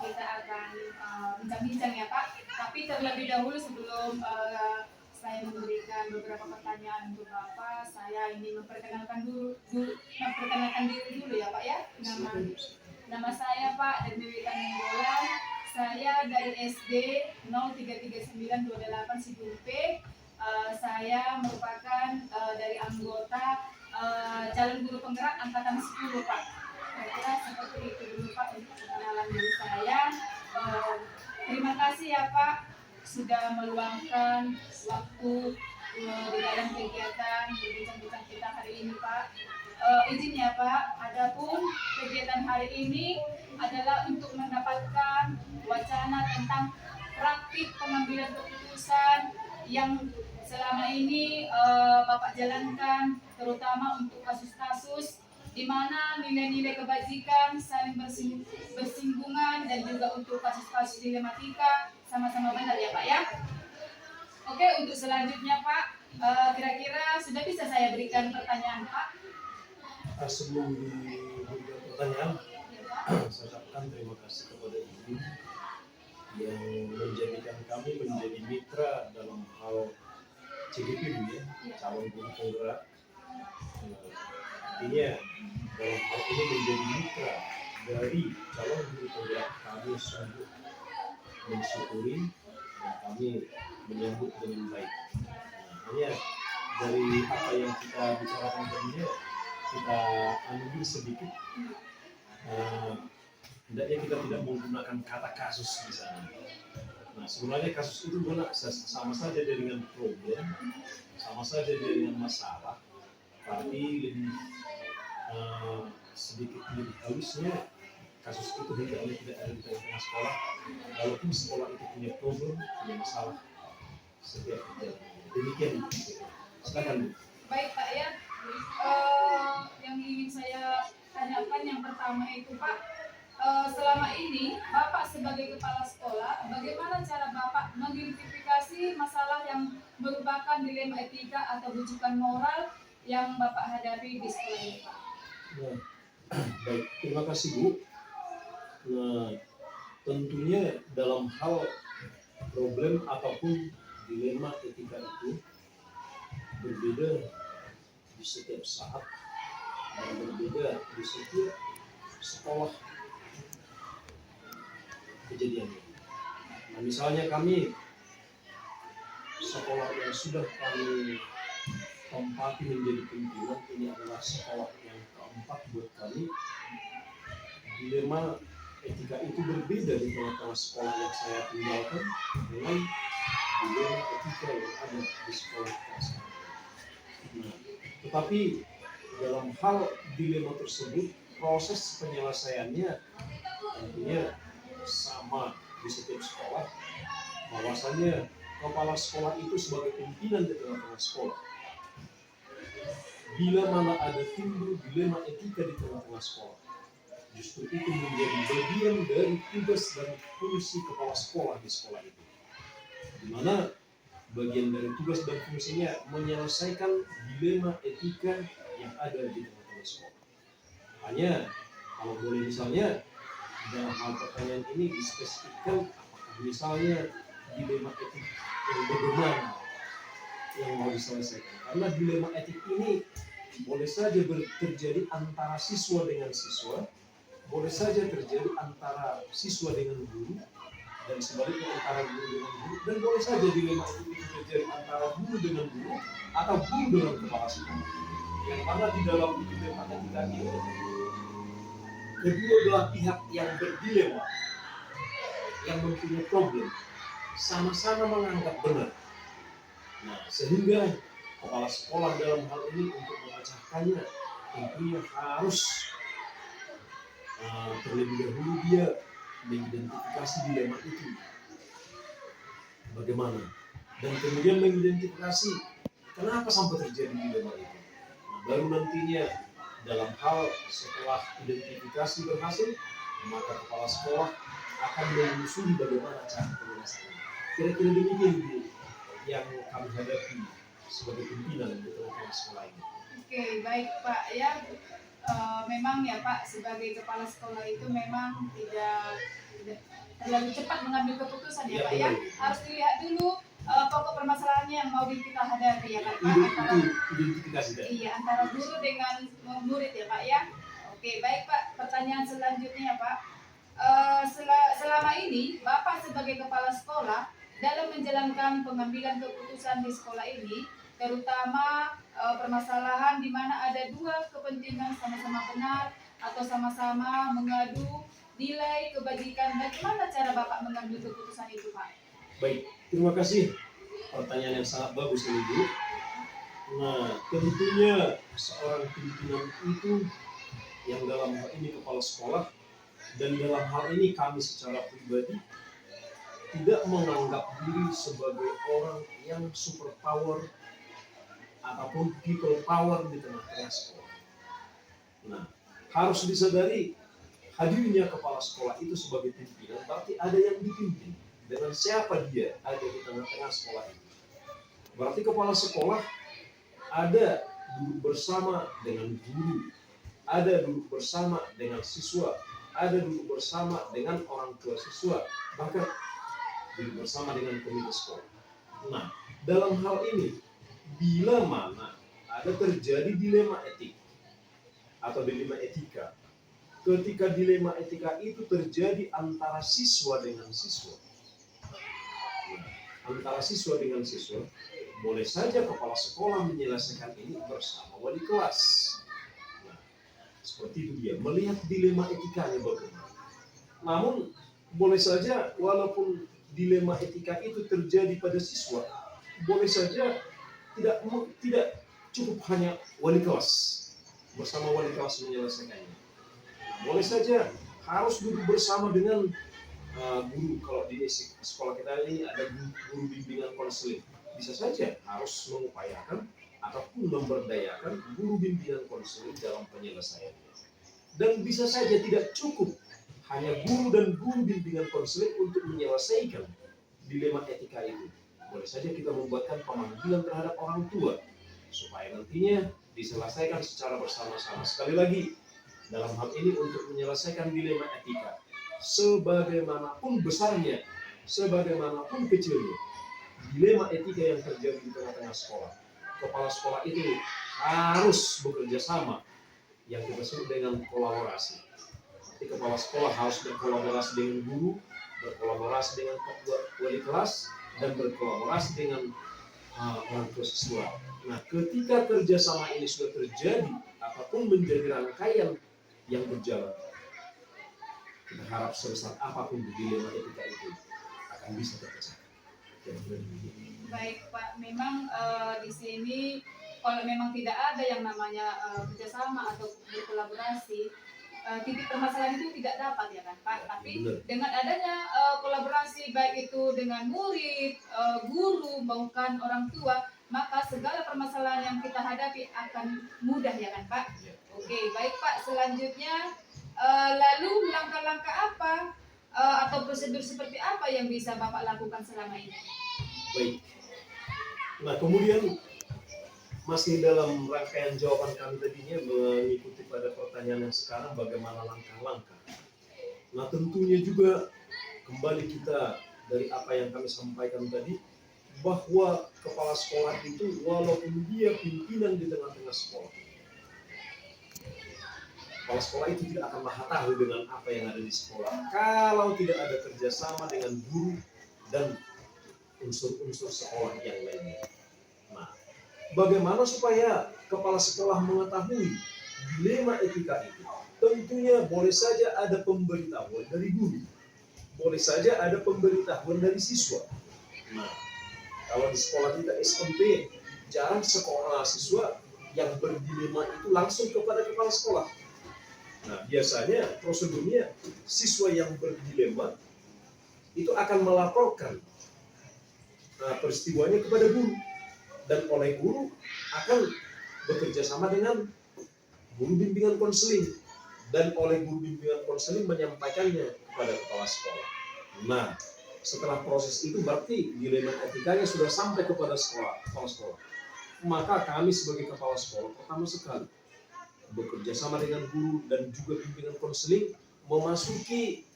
kita akan bincang-bincang ya Pak. Tapi terlebih dahulu sebelum saya memberikan beberapa pertanyaan untuk Bapak, saya ingin memperkenalkan diri dulu ya Pak ya. Nama saya Pak Dewi Tanenggolan. Saya dari SD 033928 Sidulpe. Saya merupakan dari anggota Calon Guru Penggerak Angkatan 10 Pak. Kira-kira seperti itu dulu Pak untuk perkenalan diri saya. Terima kasih ya Pak sudah meluangkan waktu di dalam kegiatan berbincang-bincang kita hari ini Pak. Izin ya Pak, adapun kegiatan hari ini adalah untuk mendapatkan wacana tentang praktik pengambilan keputusan yang selama ini Bapak jalankan, terutama untuk kasus-kasus di mana nilai-nilai kebajikan saling bersinggungan dan juga untuk kasus-kasus dilematika sama-sama benar ya Pak ya. Oke, untuk selanjutnya Pak, kira-kira sudah bisa saya berikan pertanyaan Pak? Sebelum diberikan pertanyaan, saya ucapkan terima kasih kepada Ibu yang menjadikan kami menjadi mitra dalam hal CGP ya, calon guru penggerak. Artinya dalam hal ini menjadi mitra dari calon guru penggerak, kami sungguh mensyukuri dan kami menyambut dengan baik. Hanya dari apa yang kita bicarakan tadinya, kita ambil sedikit, hendaknya kita tidak menggunakan kata kasus di sana. Nah, sebenarnya kasus itu sama saja dengan problem, sama saja dengan masalah, tapi lebih sedikit lebih halusnya kasus itu hendaknya tidak ada di tengah sekolah, walaupun sekolah itu punya problem, punya masalah setiap kita. Demikian. Silakan. Baik Pak ya. Yang ingin saya tanyakan yang pertama itu Pak, selama ini Bapak sebagai kepala sekolah, bagaimana cara Bapak mengidentifikasi masalah yang merupakan dilema etika atau rujukan moral yang Bapak hadapi di sekolah ini Pak? Nah, baik, terima kasih Bu. Nah, tentunya dalam hal problem ataupun dilema etika itu berbeda di setiap saat dan berbeda di setiap sekolah kejadiannya. Nah, misalnya kami sekolah yang sudah kami tempati menjadi pimpinan, ini adalah sekolah yang keempat buat kami. Dilema etika itu berbeda di tengah-tengah sekolah yang saya tinggalkan dengan dilema etika yang ada di sekolah kita. Nah, tetapi dalam hal dilema tersebut, proses penyelesaiannya tentunya sama di setiap sekolah. Bahwasanya kepala sekolah itu sebagai pimpinan di tengah-tengah sekolah. Bila mana ada timbul dilema etika di tengah-tengah sekolah, justru itu menjadi bagian dari tugas dan fungsi kepala sekolah di sekolah itu. Di mana bagian dari tugas dan fungsinya menyelesaikan dilema etika yang ada di tengah-tengah sekolah. Hanya kalau boleh misalnya dalam hal pertanyaan ini dispesifikkan apakah misalnya dilema etik yang bagaimana yang mau diselesaikan. Karena dilema etik ini boleh saja terjadi antara siswa dengan siswa, boleh saja terjadi antara siswa dengan guru, dan sebaliknya antara guru dengan guru, dan boleh saja dilema itu terjadi antara guru dengan guru atau guru dengan kepala sekolah. Yang mana di dalam dilema etika ini kedua belah pihak yang berdilema, yang mempunyai problem, sama-sama menganggap benar. Nah, sehingga kepala sekolah dalam hal ini untuk memecahkannya tentunya harus terlebih dahulu dia mengidentifikasi dilema itu bagaimana, dan kemudian mengidentifikasi kenapa sampai terjadi dilema itu. Nah, baru nantinya dalam hal setelah identifikasi berhasil, maka kepala sekolah akan menyusuri bagaimana cara penyelesaiannya. Kira-kira demikian yang kami hadapi sebagai pimpinan di tengah sekolah ini. Oke, baik Pak ya. Memang ya Pak, sebagai kepala sekolah itu memang tidak terlalu cepat mengambil keputusan ya Iya, Pak ya. benar. Harus dilihat dulu pokok permasalahannya yang mau kita hadapi ya kan Pak. Itu identifikasi tadi. Iya, antara guru dengan murid ya Pak ya. Oke, baik Pak. Pertanyaan selanjutnya ya Pak. Selama ini Bapak sebagai kepala sekolah dalam menjalankan pengambilan keputusan di sekolah ini, terutama permasalahan di mana ada dua kepentingan sama-sama benar atau sama-sama mengadu nilai kebajikan, bagaimana cara Bapak mengambil keputusan itu Pak? Baik, terima kasih. Pertanyaan yang sangat bagus ini Bu. Nah, tentunya seorang pimpinan itu yang dalam hal ini kepala sekolah dan dalam hal ini kami secara pribadi tidak menganggap diri sebagai orang yang super power ataupun people power di tengah-tengah sekolah. Nah, harus disadari hadirnya kepala sekolah itu sebagai pimpinan berarti ada yang dipimpin. Dengan siapa dia ada di tengah-tengah sekolah itu? Berarti kepala sekolah ada duduk bersama dengan guru, ada duduk bersama dengan siswa, ada duduk bersama dengan orang tua siswa, bahkan duduk bersama dengan komite sekolah. Nah, dalam hal ini, bila mana ada terjadi dilema etik atau dilema etika, ketika dilema etika itu terjadi antara siswa dengan siswa, antara siswa dengan siswa, boleh saja kepala sekolah menyelesaikan ini bersama wali kelas. Nah, seperti itu dia, melihat dilema etikanya bagaimana. Namun, boleh saja walaupun dilema etika itu terjadi pada siswa, boleh saja tidak cukup hanya wali kelas, bersama wali kelas menyelesaikannya. Boleh saja harus duduk bersama dengan guru. Kalau di sekolah kita ini ada guru bimbingan konseling, bisa saja harus mengupayakan ataupun memberdayakan guru bimbingan konseling dalam penyelesaiannya. Dan bisa saja tidak cukup hanya guru dan guru bimbingan konseling untuk menyelesaikan dilema etika itu. Boleh saja kita membuatkan pemanggilan terhadap orang tua supaya nantinya diselesaikan secara bersama-sama. Sekali lagi, dalam hal ini untuk menyelesaikan dilema etika, sebagaimanapun besarnya, sebagaimanapun kecilnya, dilema etika yang terjadi di tengah-tengah sekolah, kepala sekolah itu harus bekerja sama, yang kita sebut dengan kolaborasi. Jadi kepala sekolah harus berkolaborasi dengan guru, berkolaborasi dengan ketua wali kelas, dan berkolaborasi dengan orang tua siswa. Nah, ketika kerjasama ini sudah terjadi ataupun menjadi rangkaian yang berjalan, kita harap sebesar apapun dilema etika itu akan bisa terpecahkan. Baik Pak, memang di sini kalau memang tidak ada yang namanya kerjasama atau berkolaborasi, titik permasalahan itu tidak dapat ya kan Pak. Tapi dengan adanya kolaborasi baik itu dengan murid, guru maupun orang tua, maka segala permasalahan yang kita hadapi akan mudah ya kan Pak. Oke, baik Pak. Selanjutnya lalu langkah-langkah apa atau prosedur seperti apa yang bisa Bapak lakukan selama ini? Baik. Nah, kemudian masih dalam rangkaian jawaban kami tadinya mengikuti pada pertanyaan yang sekarang, bagaimana langkah-langkah. Nah, tentunya juga kembali kita dari apa yang kami sampaikan tadi, bahwa kepala sekolah itu walaupun dia pimpinan di tengah-tengah sekolah, kepala sekolah itu tidak akan maha tahu dengan apa yang ada di sekolah kalau tidak ada kerjasama dengan guru dan unsur-unsur sekolah yang lainnya. Nah, bagaimana supaya kepala sekolah mengetahui dilema etika itu? Tentunya boleh saja ada pemberitahuan dari guru, boleh saja ada pemberitahuan dari siswa. Nah, kalau di sekolah kita SMP, jarang sekolah siswa yang berdilema itu langsung kepada kepala sekolah. Nah, biasanya prosedurnya siswa yang berdilema itu akan melaporkan peristiwanya kepada guru, dan oleh guru akan bekerja sama dengan guru bimbingan konseling, dan oleh guru bimbingan konseling menyampaikannya kepada kepala sekolah. Nah, setelah proses itu berarti dilema etikanya sudah sampai kepada kepala sekolah. Maka kami sebagai kepala sekolah pertama sekali bekerja sama dengan guru dan juga bimbingan konseling memasuki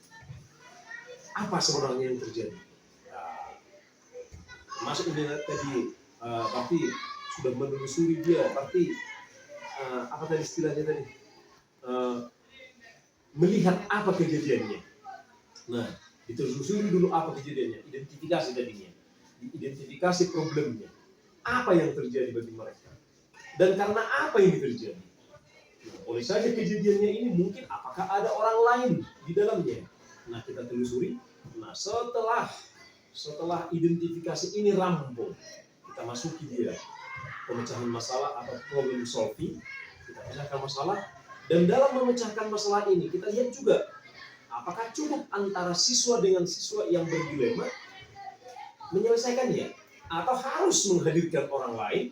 apa sebenarnya yang terjadi. Masuk ini tadi berarti sudah menelusuri dia, berarti apa tadi istilahnya tadi, melihat apa kejadiannya. Nah, ditelusuri dulu apa kejadiannya, identifikasi tadinya, identifikasi problemnya, apa yang terjadi bagi mereka, dan karena apa ini terjadi. Nah, oleh saja kejadiannya ini mungkin apakah ada orang lain di dalamnya. Nah, kita telusuri. Nah, setelah identifikasi ini rampung, kita masuki dia pemecahan masalah atau problem solving. Kita pecahkan masalah, dan dalam memecahkan masalah ini kita lihat juga apakah cukup antara siswa dengan siswa yang berdilema menyelesaikannya, atau harus menghadirkan orang lain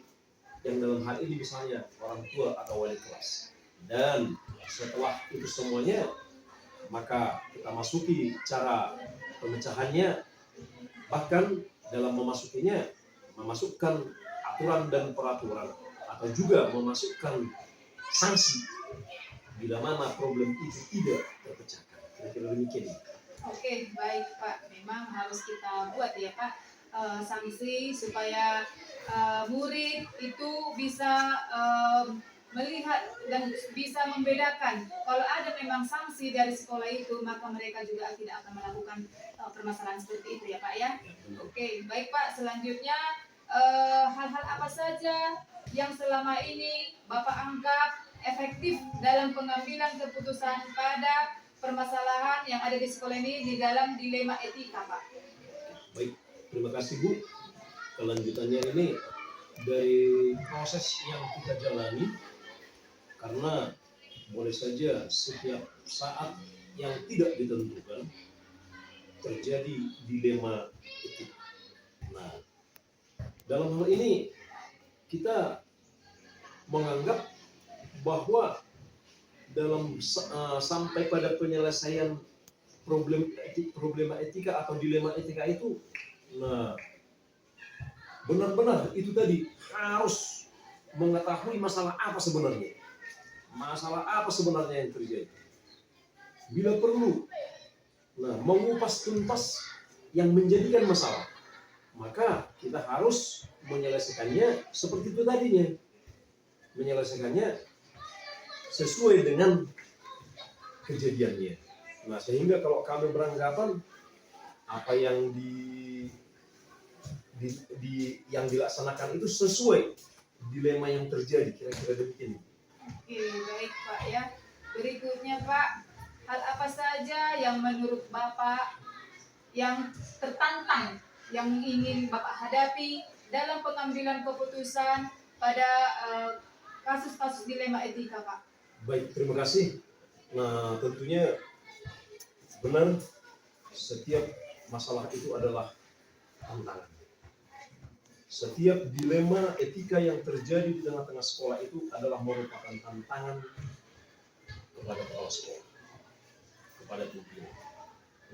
yang dalam hal ini misalnya orang tua atau wali kelas. Dan setelah itu semuanya, maka kita masuki cara pemecahannya, bahkan dalam memasukkan aturan dan peraturan, atau juga memasukkan sanksi bila mana problem itu tidak terpecahkan. Kira-kira demikian. Oke, baik Pak. Memang harus kita buat ya Pak sanksi supaya murid itu bisa melihat dan bisa membedakan. Kalau ada memang sanksi dari sekolah itu, maka mereka juga tidak akan melakukan permasalahan seperti itu ya Pak ya. Oke, baik Pak. Selanjutnya hal-hal apa saja yang selama ini Bapak anggap efektif dalam pengambilan keputusan pada permasalahan yang ada di sekolah ini di dalam dilema etika, Pak? Baik, terima kasih Bu. Kelanjutannya ini dari proses yang kita jalani, karena boleh saja setiap saat yang tidak ditentukan terjadi dilema etika. Nah, dalam hal ini kita menganggap bahwa dalam sampai pada penyelesaian problema etika atau dilema etika itu, nah benar-benar itu tadi harus mengetahui masalah apa sebenarnya yang terjadi. Bila perlu, nah mengupas tuntas yang menjadikan masalah, maka kita harus menyelesaikannya seperti itu tadinya, menyelesaikannya sesuai dengan kejadiannya. Nah, sehingga kalau kami beranggapan apa yang yang dilaksanakan itu sesuai dilema yang terjadi, kira-kira demikian. Oke, baik Pak ya. Berikutnya Pak, hal apa saja yang menurut Bapak yang tertantang, yang ingin Bapak hadapi dalam pengambilan keputusan pada kasus-kasus dilema etika, Pak? Baik, terima kasih. Nah, tentunya benar, setiap masalah itu adalah tantangan. Setiap dilema etika yang terjadi di tengah-tengah sekolah itu adalah merupakan tantangan kepada kepala sekolah, kepada pimpinan.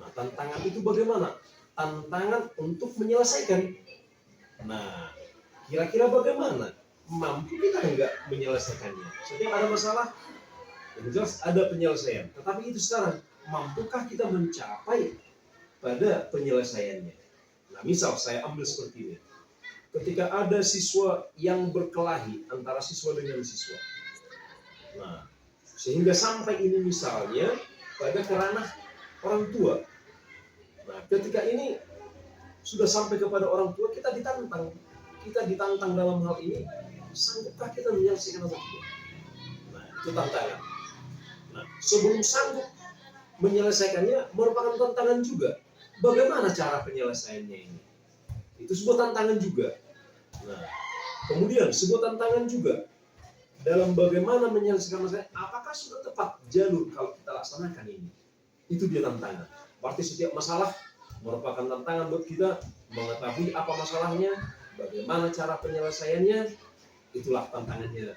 Nah, tantangan itu bagaimana? Tantangan untuk menyelesaikan. Nah, kira-kira bagaimana? Mampu kita enggak menyelesaikannya? Setiap ada masalah, yang jelas ada penyelesaian. Tetapi itu sekarang, mampukah kita mencapai pada penyelesaiannya? Nah, misal saya ambil seperti ini. Ketika ada siswa yang berkelahi antara siswa dengan siswa. Nah, sehingga sampai ini misalnya pada kerana orang tua. Nah, ketika ini sudah sampai kepada orang tua, kita ditantang dalam hal ini, sanggupkah kita menyelesaikan atau tidak? Nah, itu tantangan. Nah, sebelum sanggup menyelesaikannya merupakan tantangan juga. Bagaimana cara penyelesaiannya ini? Itu sebuah tantangan juga. Nah, kemudian sebuah tantangan juga dalam bagaimana menyelesaikan masalah. Apakah sudah tepat jalur kalau kita laksanakan ini? Itu dia tantangan. Berarti setiap masalah merupakan tantangan buat kita mengetahui apa masalahnya, bagaimana cara penyelesaiannya. Itulah tantangannya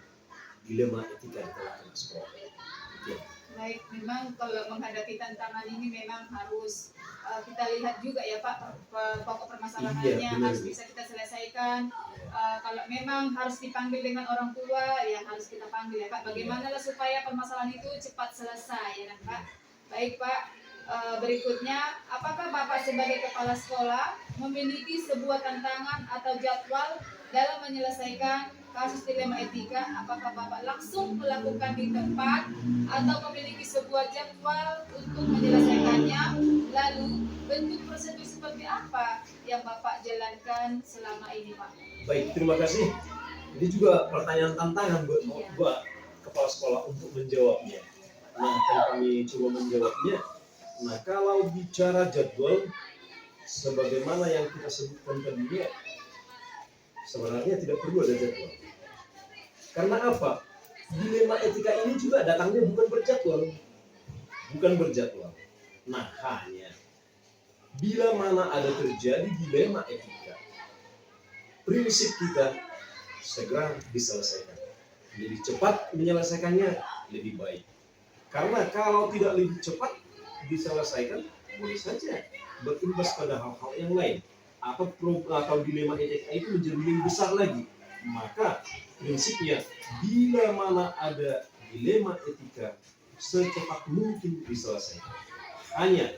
dilema etika di tengah-tengah sekolah. Ya. Baik, memang kalau menghadapi tantangan ini memang harus kita lihat juga ya Pak, pokok permasalahannya harus bisa kita selesaikan. Kalau memang harus dipanggil dengan orang tua, ya harus kita panggil ya Pak. Bagaimana lah supaya permasalahan itu cepat selesai ya Pak. Baik Pak, Berikutnya, apakah Bapak sebagai kepala sekolah memiliki sebuah tantangan atau jadwal dalam menyelesaikan kasus dilema etika? Apakah Bapak langsung melakukan di tempat atau memiliki sebuah jadwal untuk menyelesaikannya? Lalu, bentuk prosedur seperti apa yang Bapak jalankan selama ini, Pak? Baik, terima kasih. Ini juga pertanyaan tantangan buat kepala sekolah untuk menjawabnya. Nah, akan kami coba menjawabnya. Nah, kalau bicara jadwal, sebagaimana yang kita sebutkan tadi, sebenarnya tidak perlu ada jadwal. Karena apa? Dilema etika ini juga datangnya bukan berjadwal. Nah, hanya bila mana ada terjadi dilema etika, prinsip kita segera diselesaikan. Lebih cepat menyelesaikannya lebih baik. Karena kalau tidak lebih cepat diselesaikan, boleh saja berimbas pada hal-hal yang lain. Atau dilema etika itu menjadi lebih besar lagi. Maka prinsipnya, bila mana ada dilema etika, secepat mungkin diselesaikan. Hanya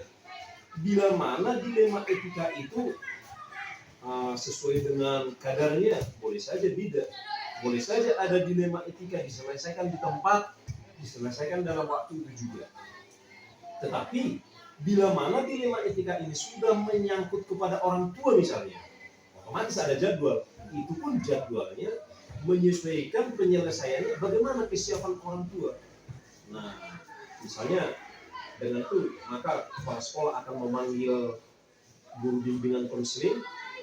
bila mana dilema etika itu sesuai dengan kadarnya, boleh saja tidak. Boleh saja ada dilema etika diselesaikan di tempat, diselesaikan dalam waktu itu juga. Tetapi bila mana dilema etika ini sudah menyangkut kepada orang tua misalnya, otomatis ada jadwal. Itu pun jadwalnya menyesuaikan penyelesaiannya bagaimana kesiapan orang tua. Nah, misalnya dengan itu maka kepala sekolah akan memanggil guru bimbingan konseling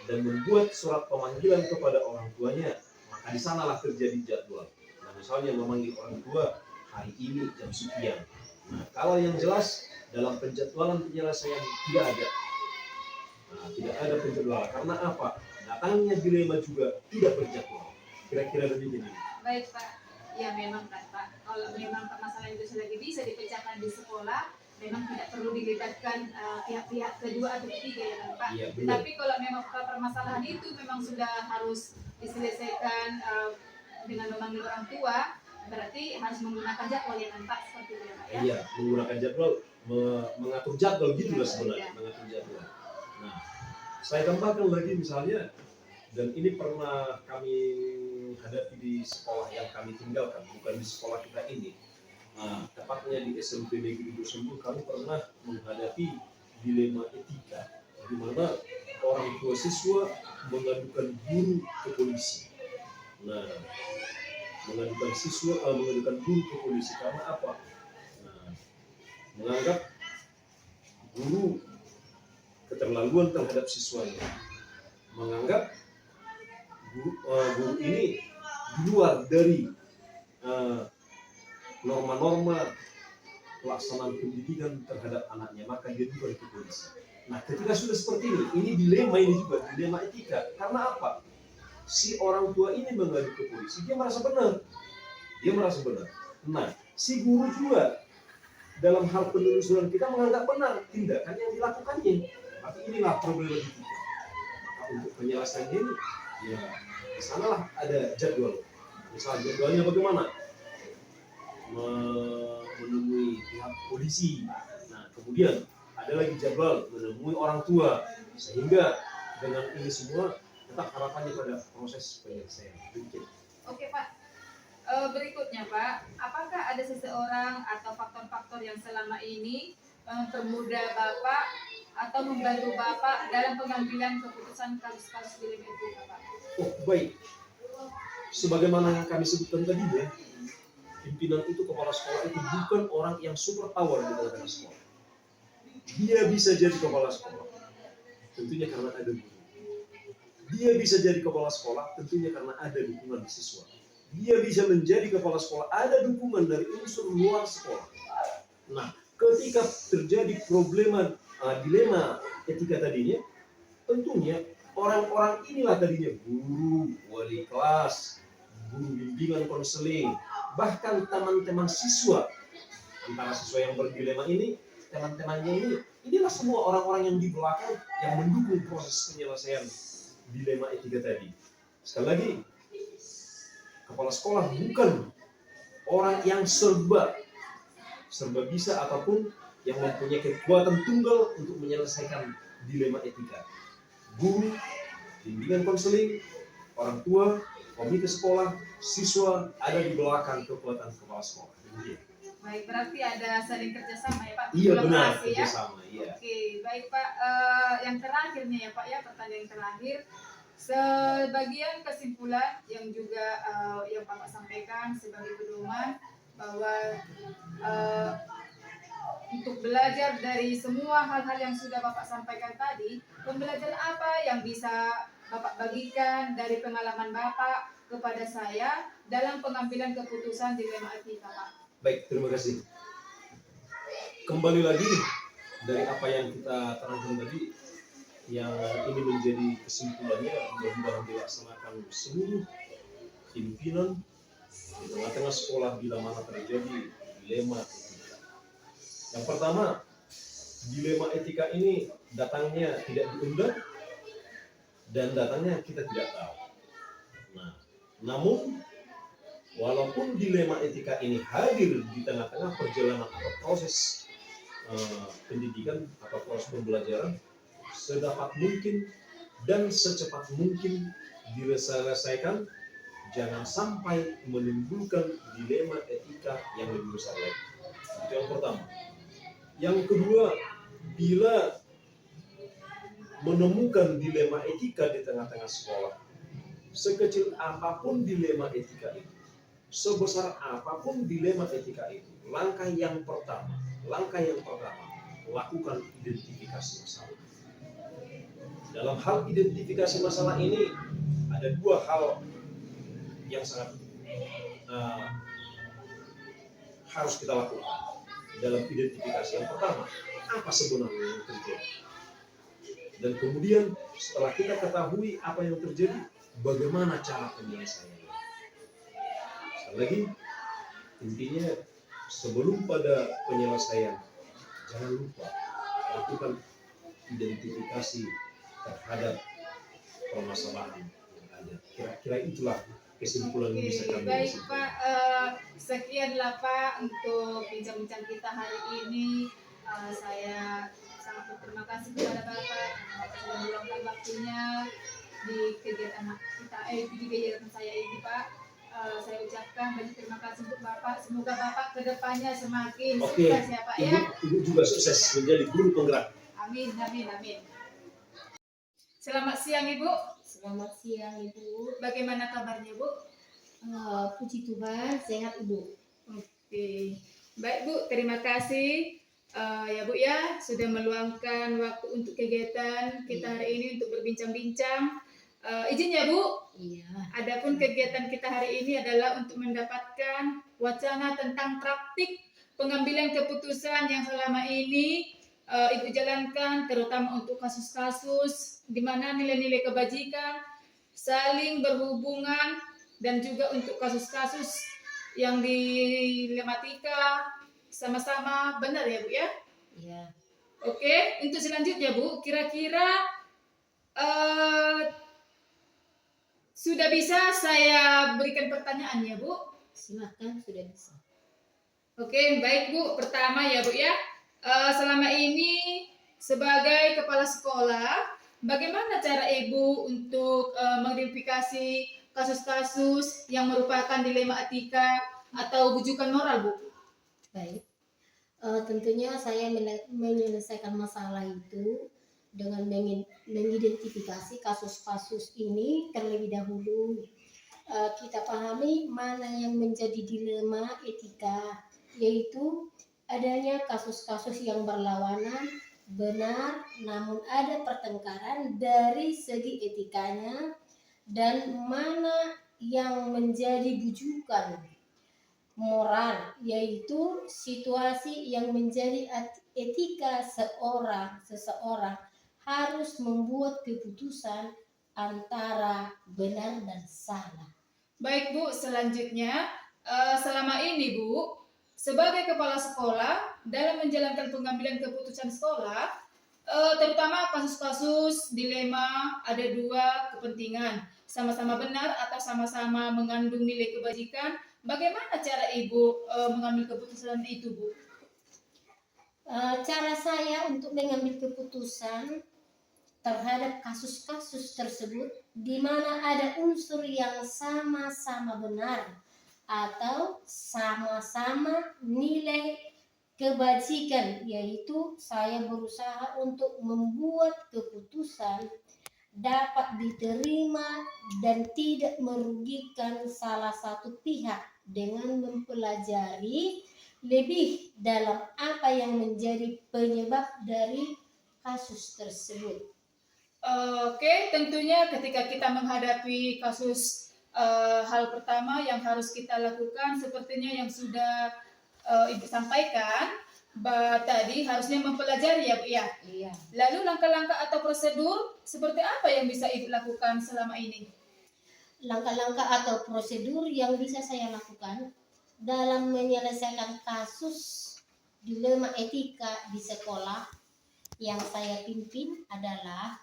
dan membuat surat pemanggilan kepada orang tuanya. Maka di sanalah terjadi jadwal. Nah, misalnya memanggil orang tua hari ini jam sekian. Nah, kalau yang jelas dalam penjadwalan penyelesaian tidak ada. Nah, tidak ada penjadwalan. Karena apa? Datangnya dilema juga tidak berjadwal. Kira-kira demikian. Baik, Pak. Ya memang kan, Pak. Kalau memang permasalahan itu selagi bisa dipecahkan di sekolah, memang tidak perlu dilibatkan pihak-pihak kedua atau ketiga ya kan, Pak. Iya, tapi kalau memang permasalahan itu memang sudah harus diselesaikan dengan memanggil orang tua, berarti harus menggunakan jadwal ya kan, Pak, seperti itu ya, Pak ya. Iya, menggunakan jadwal, mengatur jadwal gitulah sebenarnya, mengatur jadwal. Nah, saya tambahkan lagi misalnya, dan ini pernah kami hadapi di sekolah yang kami tinggalkan, bukan di sekolah kita ini. Nah, tepatnya di SMP Negeri Dusun kami pernah menghadapi dilema etika, di mana orang tua siswa mengadukan guru ke polisi. Nah, mengadukan guru ke polisi karena apa? Nah, menganggap guru keterlaluan terhadap siswanya, menganggap guru ini di luar dari norma-norma pelaksanaan pendidikan terhadap anaknya, maka dia juga ke polisi. Nah, ketika sudah seperti ini dilema ini juga, dilema etika. Karena apa? Si orang tua ini mengadu ke polisi, dia merasa benar. Nah, si guru juga dalam hal penelusuran kita menganggap benar tindakan yang dilakukannya. Tapi inilah problematika. Maka untuk penyelesaian ini, ya di sanalah ada jadwal. Misal jadwalnya bagaimana? Menemui pihak polisi. Nah, kemudian ada lagi jadwal menemui orang tua, sehingga dengan ini semua tetap harapannya pada proses penyelesaian. Oke, Pak. Berikutnya, Pak, apakah ada seseorang atau faktor-faktor yang selama ini mempermudah Bapak atau membantu Bapak dalam pengambilan keputusan kasus-kasus dilema etika, Pak? Oh, baik. Sebagaimana yang kami sebutkan tadi ya, pimpinan itu, kepala sekolah itu bukan orang yang super power di dalam sekolah. Dia bisa jadi kepala sekolah, tentunya karena ada guru. Dia bisa jadi kepala sekolah, tentunya karena ada dukungan siswa. Dia bisa menjadi kepala sekolah, ada dukungan dari unsur luar sekolah. Nah, ketika terjadi dilema etika tadinya, tentunya orang-orang inilah tadinya guru, wali kelas, guru bimbingan konseling, bahkan teman-teman siswa. Antara siswa yang berdilema ini, teman-temannya inilah semua orang-orang yang di belakang yang mendukung proses penyelesaian dilema etika tadi. Sekali lagi, kepala sekolah bukan orang yang serba bisa ataupun yang mempunyai kekuatan tunggal untuk menyelesaikan dilema etika. Guru, bimbingan konseling, orang tua, komite sekolah, siswa ada di belakang kekuatan kepala sekolah. Baik, berarti ada saling kerjasama ya Pak? Iya benar, Kolaborasi ya? kerjasama. Iya. Oke, baik Pak. Yang terakhir nih ya Pak ya, pertanyaan terakhir. Sebagian kesimpulan yang juga yang Bapak sampaikan sebagai pedoman bahwa untuk belajar dari semua hal-hal yang sudah Bapak sampaikan tadi, pembelajaran apa yang bisa Bapak bagikan dari pengalaman Bapak kepada saya dalam pengambilan keputusan dilema etika, Pak? Baik, terima kasih. Kembali lagi dari apa yang kita terangkan tadi, yang ini menjadi kesimpulannya mudah-mudahan dilaksanakan seluruh pimpinan di tengah-tengah sekolah bila mana terjadi dilema etika. Yang pertama, dilema etika ini datangnya tidak diundang dan datangnya kita tidak tahu. Nah, namun walaupun dilema etika ini hadir di tengah-tengah perjalanan atau proses pendidikan atau proses pembelajaran, sedapat mungkin dan secepat mungkin diselesaikan, jangan sampai menimbulkan dilema etika yang lebih besar lagi. Itu yang pertama. Yang kedua, bila menemukan dilema etika di tengah-tengah sekolah, sekecil apapun dilema etika itu, sebesar apapun dilema etika itu, langkah yang pertama, lakukan identifikasi masalah. Dalam hal identifikasi masalah ini, ada dua hal yang sangat harus kita lakukan dalam identifikasi. Yang pertama, apa sebenarnya yang terjadi? Dan kemudian setelah kita ketahui apa yang terjadi, bagaimana cara penyelesaiannya? Sekali lagi, intinya sebelum pada penyelesaian, jangan lupa lakukan identifikasi terhadap permasalahan yang ada. Kira-kira itulah kesimpulan yang bisa kami baik sampaikan. Pak, sekianlah Pak untuk bincang-bincang kita hari ini. Saya sangat berterima kasih kepada Bapak sudah meluangkan waktunya di kegiatan kita, di kegiatan saya ini Pak. Saya ucapkan banyak terima kasih untuk Bapak. Semoga Bapak kedepannya semakin sukses ya Pak ya. Ibu juga sukses menjadi guru penggerak. Amin, amin, amin. Selamat siang Ibu. Selamat siang Ibu. Bagaimana kabarnya Bu? Puji Tuhan, sehat Ibu. Oke, baik Bu, terima kasih ya Bu ya sudah meluangkan waktu untuk kegiatan kita hari ini untuk berbincang-bincang. Izin ya Bu. Iya. Adapun kegiatan kita hari ini adalah untuk mendapatkan wacana tentang praktik pengambilan keputusan yang selama ini Ibu jalankan, terutama untuk kasus-kasus di mana nilai-nilai kebajikan saling berhubungan, dan juga untuk kasus-kasus yang dilematika sama-sama benar ya Bu ya? Iya. Oke, untuk selanjutnya Bu, kira-kira sudah bisa saya berikan pertanyaan ya Bu? Silakan, sudah bisa. Oke, baik Bu. Pertama ya Bu ya, selama ini sebagai kepala sekolah, bagaimana cara Ibu untuk mengidentifikasi kasus-kasus yang merupakan dilema etika atau bujukan moral Bu? Baik. Tentunya saya menyelesaikan masalah itu dengan mengidentifikasi kasus-kasus ini terlebih dahulu. Kita pahami mana yang menjadi dilema etika, yaitu adanya kasus-kasus yang berlawanan benar namun ada pertengkaran dari segi etikanya, dan mana yang menjadi bujukan moral, yaitu situasi yang menjadi etika seseorang harus membuat keputusan antara benar dan salah. Baik Bu, selanjutnya selama ini Bu sebagai kepala sekolah dalam menjalankan pengambilan keputusan sekolah, terutama kasus-kasus dilema ada dua kepentingan, sama-sama benar atau sama-sama mengandung nilai kebajikan. Bagaimana cara Ibu mengambil keputusan itu Bu? Cara saya untuk mengambil keputusan terhadap kasus-kasus tersebut di mana ada unsur yang sama-sama benar atau sama-sama nilai kebajikan, yaitu saya berusaha untuk membuat keputusan dapat diterima dan tidak merugikan salah satu pihak dengan mempelajari lebih dalam apa yang menjadi penyebab dari kasus tersebut. Oke, tentunya ketika kita menghadapi kasus, hal pertama yang harus kita lakukan sepertinya yang sudah Ibu sampaikan tadi harusnya mempelajari ya Bu ya. Iya. Lalu langkah-langkah atau prosedur seperti apa yang bisa Ibu lakukan selama ini? Langkah-langkah atau prosedur yang bisa saya lakukan dalam menyelesaikan kasus dilema etika di sekolah yang saya pimpin adalah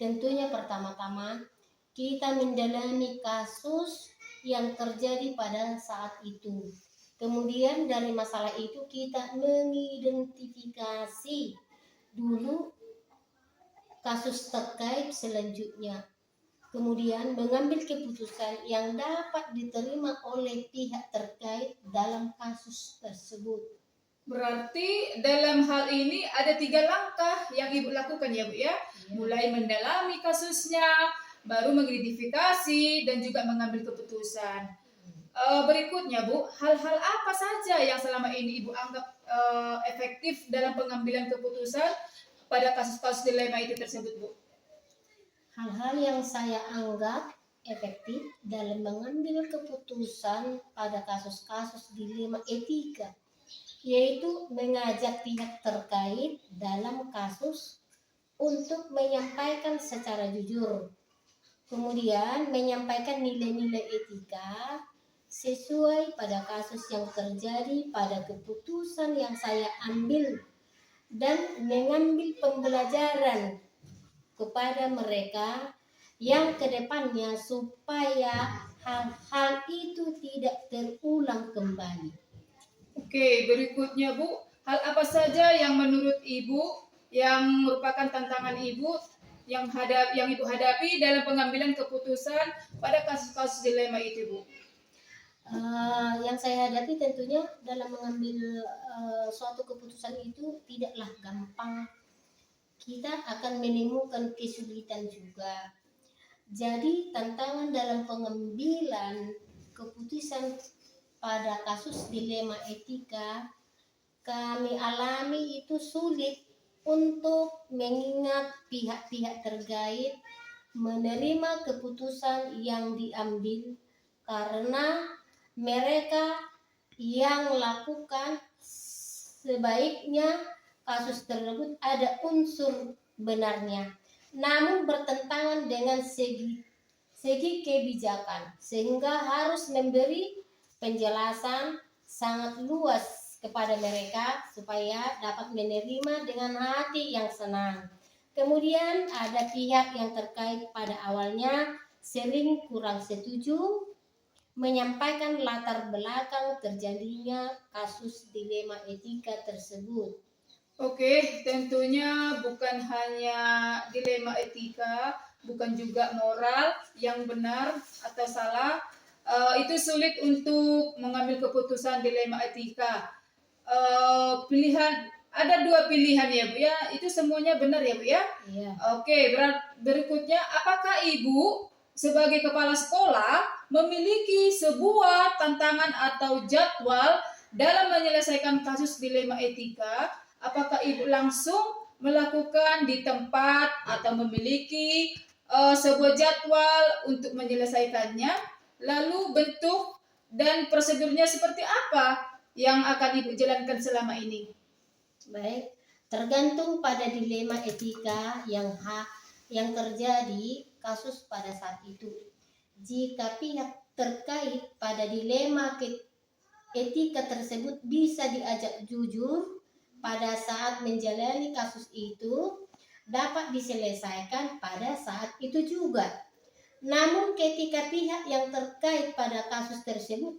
tentunya pertama-tama kita mendalami kasus yang terjadi pada saat itu. Kemudian dari masalah itu kita mengidentifikasi dulu kasus terkait selanjutnya. Kemudian mengambil keputusan yang dapat diterima oleh pihak terkait dalam kasus tersebut. Berarti dalam hal ini ada 3 langkah yang Ibu lakukan ya Bu ya. Mulai mendalami kasusnya, baru mengidentifikasi dan juga mengambil keputusan. Berikutnya Bu, hal-hal apa saja yang selama ini Ibu anggap efektif dalam pengambilan keputusan pada kasus-kasus dilema itu tersebut Bu? Hal-hal yang saya anggap efektif dalam mengambil keputusan pada kasus-kasus dilema etika, yaitu mengajak pihak terkait dalam kasus untuk menyampaikan secara jujur, kemudian menyampaikan nilai-nilai etika sesuai pada kasus yang terjadi pada keputusan yang saya ambil, dan mengambil pembelajaran kepada mereka yang kedepannya supaya hal-hal itu tidak terulang kembali. Oke, berikutnya Bu, hal apa saja yang menurut Ibu yang merupakan tantangan Ibu yang Ibu hadapi dalam pengambilan keputusan pada kasus-kasus dilema itu Bu? Yang saya hadapi tentunya dalam mengambil suatu keputusan itu tidaklah gampang. Kita akan menemukan kesulitan juga. Jadi tantangan dalam pengambilan keputusan pada kasus dilema etika kami alami itu sulit untuk mengingat pihak-pihak terkait menerima keputusan yang diambil karena mereka yang lakukan sebaiknya kasus tersebut ada unsur benarnya, namun bertentangan dengan segi kebijakan, sehingga harus memberi penjelasan sangat luas kepada mereka supaya dapat menerima dengan hati yang senang. Kemudian ada pihak yang terkait pada awalnya sering kurang setuju menyampaikan latar belakang terjadinya kasus dilema etika tersebut. Oke, tentunya bukan hanya dilema etika, bukan juga moral yang benar atau salah. Itu sulit untuk mengambil keputusan dilema etika. Ada 2 pilihan ya Bu ya, itu semuanya benar ya Bu ya? Iya. Oke, berikutnya apakah Ibu sebagai kepala sekolah memiliki sebuah tantangan atau jadwal dalam menyelesaikan kasus dilema etika? Apakah Ibu langsung melakukan di tempat atau memiliki sebuah jadwal untuk menyelesaikannya? Lalu bentuk dan prosedurnya seperti apa yang akan Ibu jalankan selama ini? Baik, tergantung pada dilema etika yang terjadi kasus pada saat itu. Jika pihak terkait pada dilema etika tersebut bisa diajak jujur pada saat menjalani kasus itu, dapat diselesaikan pada saat itu juga. Namun ketika pihak yang terkait pada kasus tersebut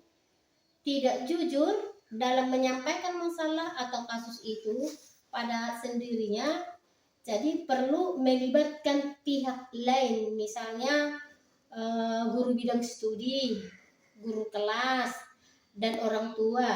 tidak jujur dalam menyampaikan masalah atau kasus itu, pada sendirinya, jadi perlu melibatkan pihak lain, misalnya guru bidang studi, guru kelas, dan orang tua,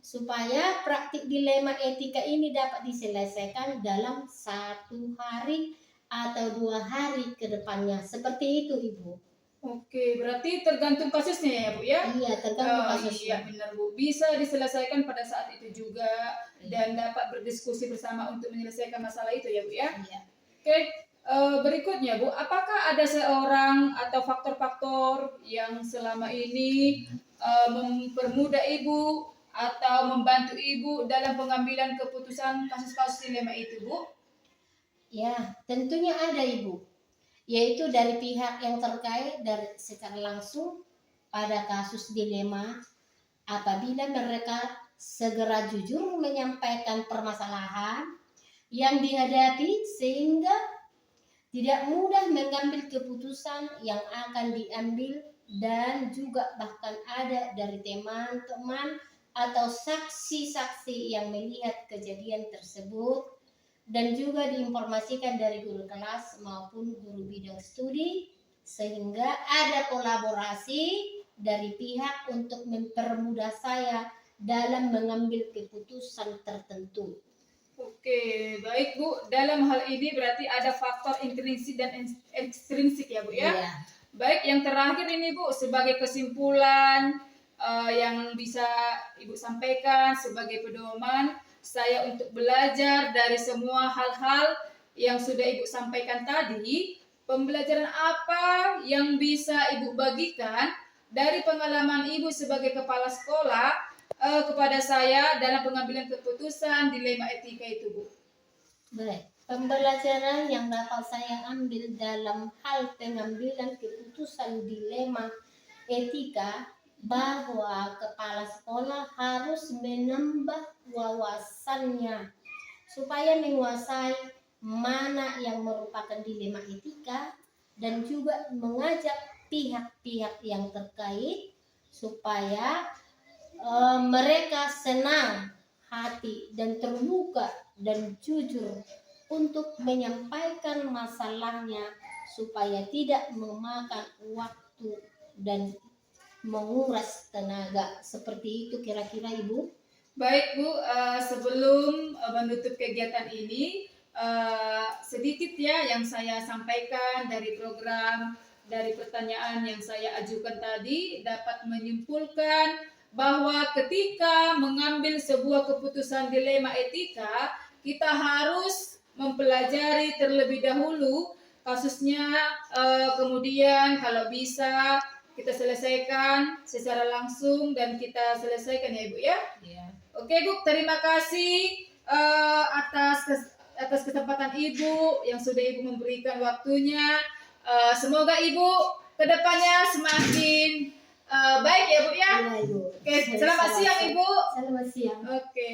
supaya praktik dilema etika ini dapat diselesaikan dalam 1 hari atau 2 hari ke depannya. Seperti itu, Ibu. Oke, berarti tergantung kasusnya ya Bu ya? Iya, tergantung Iya kasusnya. benar Bu, bisa diselesaikan pada saat itu juga dan dapat berdiskusi bersama untuk menyelesaikan masalah itu ya Bu ya? Iya. Oke, berikutnya Bu, apakah ada seorang atau faktor-faktor yang selama ini mempermudah Ibu atau membantu Ibu dalam pengambilan keputusan kasus-kasus dilema itu Bu? Ya, tentunya ada, Ibu. Yaitu dari pihak yang terkait dari secara langsung pada kasus dilema, apabila mereka segera jujur menyampaikan permasalahan yang dihadapi sehingga tidak mudah mengambil keputusan yang akan diambil, dan juga bahkan ada dari teman-teman atau saksi-saksi yang melihat kejadian tersebut, dan juga diinformasikan dari guru kelas maupun guru bidang studi, sehingga ada kolaborasi dari pihak untuk mempermudah saya dalam mengambil keputusan tertentu. Oke, baik Bu. Dalam hal ini berarti ada faktor intrinsik dan ekstrinsik ya Bu ya? Iya. Baik, yang terakhir ini Bu, sebagai kesimpulan yang bisa Ibu sampaikan sebagai pedoman saya untuk belajar dari semua hal-hal yang sudah Ibu sampaikan tadi, pembelajaran apa yang bisa Ibu bagikan dari pengalaman Ibu sebagai kepala sekolah kepada saya dalam pengambilan keputusan dilema etika itu Bu? Baik, pembelajaran yang dapat saya ambil dalam hal pengambilan keputusan dilema etika, bahwa kepala sekolah harus menambah wawasannya supaya menguasai mana yang merupakan dilema etika, dan juga mengajak pihak-pihak yang terkait supaya mereka senang hati dan terbuka dan jujur untuk menyampaikan masalahnya supaya tidak memakan waktu dan menguras tenaga. Seperti itu kira-kira, Ibu. Baik Bu, sebelum menutup kegiatan ini, sedikit ya yang saya sampaikan dari program, dari pertanyaan yang saya ajukan tadi dapat menyimpulkan bahwa ketika mengambil sebuah keputusan dilema etika, kita harus mempelajari terlebih dahulu kasusnya, kemudian kalau bisa kita selesaikan secara langsung dan kita selesaikan ya Ibu ya. Ya. Oke Bu, terima kasih atas kesempatan Ibu yang sudah Ibu memberikan waktunya. Semoga Ibu kedepannya semakin baik ya Bu ya. Ya, Ibu. Oke, selamat siang Ibu. Selamat siang. Oke.